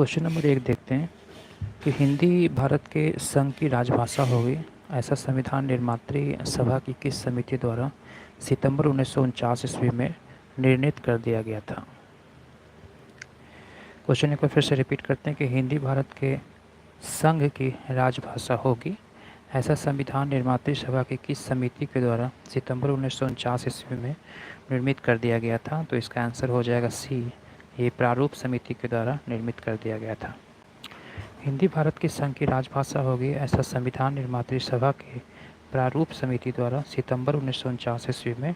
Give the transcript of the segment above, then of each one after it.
Question number 1 देखते हैं कि हिंदी भारत के संघ की राजभाषा होगी, ऐसा संविधान निर्मात्री सभा की किस समिति द्वारा सितंबर 1949 ईस्वी में निर्णित कर दिया गया था। क्वेश्चन एक बार फिर से रिपीट करते हैं कि हिंदी भारत के संघ की राजभाषा होगी, ऐसा संविधान निर्मात्री सभा की किस समिति के द्वारा सितंबर 1949 ईस्वी में निर्मित कर दिया गया था। तो इसका आंसर हो जाएगा सी, ये प्रारूप समिति के द्वारा निर्मित कर दिया गया था। हिंदी भारत के संघ की राजभाषा होगी, ऐसा संविधान निर्मात्री सभा के प्रारूप समिति द्वारा सितंबर 1949 ईस्वी में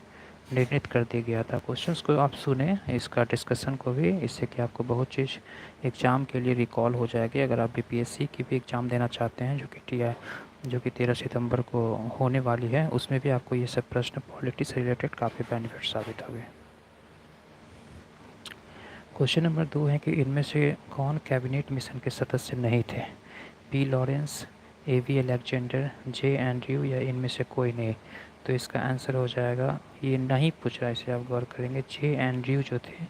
निर्णित कर दिया गया था। क्वेश्चंस को आप सुने, इसका डिस्कशन को भी, इससे कि आपको बहुत चीज़ एग्ज़ाम के लिए रिकॉल हो जाएगी। अगर आप बीपीएससी की भी एग्ज़ाम देना चाहते हैं जो कि 13 सितंबर को होने वाली है, उसमें भी आपको ये सब प्रश्न पॉलिटी से रिलेटेड काफ़ी बेनिफिट साबित होंगे। क्वेश्चन नंबर 2 है कि इनमें से कौन कैबिनेट मिशन के सदस्य नहीं थे। पी लॉरेंस, एवी अलेक्जेंडर, जे एंड्रयू या इनमें से कोई नहीं। तो इसका आंसर हो जाएगा, ये नहीं पूछ रहा है, इसे आप गौर करेंगे, जे एंड्रयू जो थे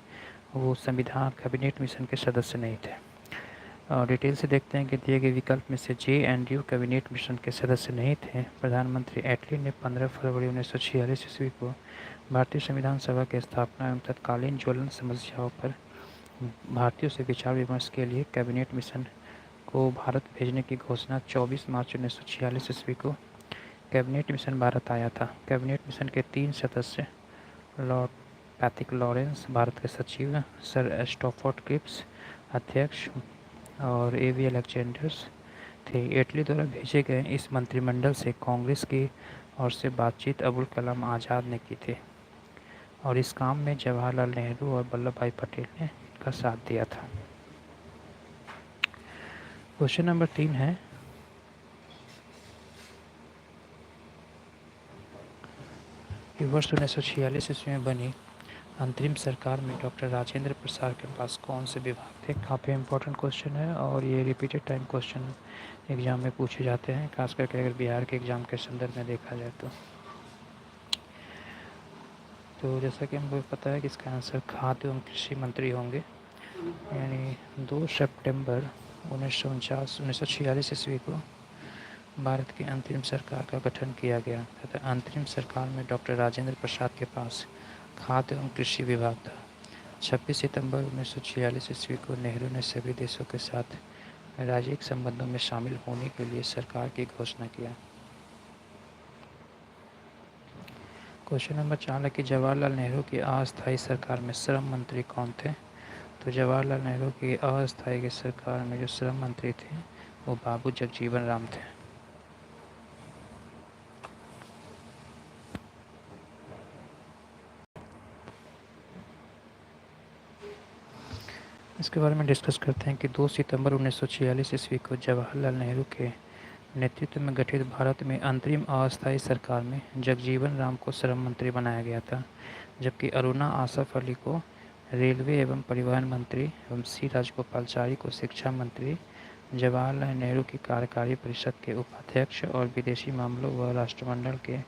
वो संविधान कैबिनेट मिशन के सदस्य नहीं थे। और डिटेल से देखते हैं कि दिए गए विकल्प में से जे एंड्रयू कैबिनेट मिशन के सदस्य नहीं थे। प्रधानमंत्री एटली ने 15 फरवरी 1946 ईस्वी को भारतीय संविधान सभा की स्थापना एवं तत्कालीन ज्वलन समस्याओं पर भारतीयों से विचार विमर्श के लिए कैबिनेट मिशन को भारत भेजने की घोषणा 24 मार्च 1946 ईस्वी को कैबिनेट मिशन भारत आया था। कैबिनेट मिशन के 3 सदस्य लॉर्ड पैथिक लॉरेंस भारत के सचिव, सर स्टॉफोर्ड क्रिप्स अध्यक्ष और एवी अलेक्जेंडर्स थे। एटली द्वारा भेजे गए इस मंत्रिमंडल से कांग्रेस की ओर से बातचीत अबुल कलाम आज़ाद ने की थी और इस काम में जवाहरलाल नेहरू और वल्लभ भाई पटेल ने का साथ दिया था। क्वेश्चन नंबर 3 है कि वर्ष 1946 ईस्वी में बनी अंतरिम सरकार में डॉक्टर राजेंद्र प्रसाद के पास कौन से विभाग थे। काफ़ी इंपॉर्टेंट क्वेश्चन है और ये रिपीटेड टाइम क्वेश्चन एग्जाम में पूछे जाते हैं, खास करके अगर बिहार के एग्ज़ाम के संदर्भ में देखा जाए तो जैसा कि हमको पता है कि इसका आंसर खाद्य एवं कृषि मंत्री होंगे। यानी 2 सितंबर 1946 ईस्वी को भारत की अंतरिम सरकार का गठन किया गया तथा अंतरिम सरकार में डॉक्टर राजेंद्र प्रसाद के पास खाद्य एवं कृषि विभाग था। 26 सितंबर 1946 ईस्वी को नेहरू ने सभी देशों के साथ राजनयिक संबंधों में शामिल होने के लिए सरकार की घोषणा किया। क्वेश्चन नंबर 4 है कि जवाहरलाल नेहरू की अस्थायी सरकार में श्रम मंत्री कौन थे। तो जवाहरलाल नेहरू की अस्थायी सरकार में जो श्रम मंत्री थे वो बाबू जगजीवन राम थे। इसके बारे में डिस्कस करते हैं कि 2 सितंबर 1946 ईस्वी को जवाहरलाल नेहरू के नेतृत्व में गठित भारत में अंतरिम अस्थायी सरकार में जगजीवन राम को श्रम मंत्री बनाया गया था, जबकि अरुणा आसफ अली को रेलवे एवं परिवहन मंत्री एवं सी राजगोपालचारी को शिक्षा मंत्री, जवाहरलाल नेहरू की कार्यकारी परिषद के उपाध्यक्ष और विदेशी मामलों व राष्ट्रमंडल के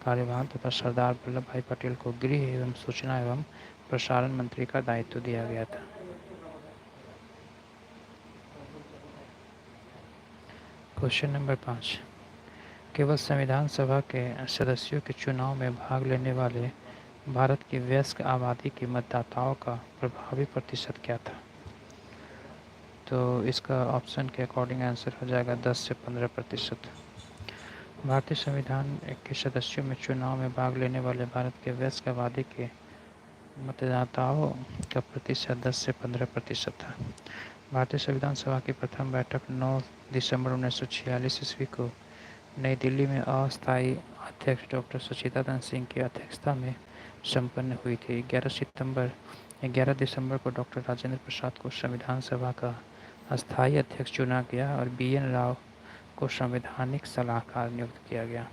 कार्यभार तथा सरदार वल्लभ भाई पटेल को गृह एवं सूचना एवं प्रसारण मंत्री का दायित्व दिया गया था। क्वेश्चन नंबर 5, केवल संविधान सभा के सदस्यों के चुनाव में भाग लेने वाले भारत की वयस्क आबादी के मतदाताओं का प्रभावी प्रतिशत क्या था। तो इसका ऑप्शन के अकॉर्डिंग आंसर हो जाएगा 10 से 15%। भारतीय संविधान के सदस्यों में चुनाव में भाग लेने वाले भारत के वयस्क आबादी के मतदाताओं का प्रतिशत 10 से 15% था। भारतीय संविधान सभा की प्रथम बैठक 9 दिसंबर 1946 ईस्वी को नई दिल्ली में अस्थायी अध्यक्ष डॉक्टर सुचितानंद सिंह की अध्यक्षता में संपन्न हुई थी। 11 दिसंबर को डॉक्टर राजेंद्र प्रसाद को संविधान सभा का अस्थायी अध्यक्ष चुना गया और BN राव को संवैधानिक सलाहकार नियुक्त किया गया।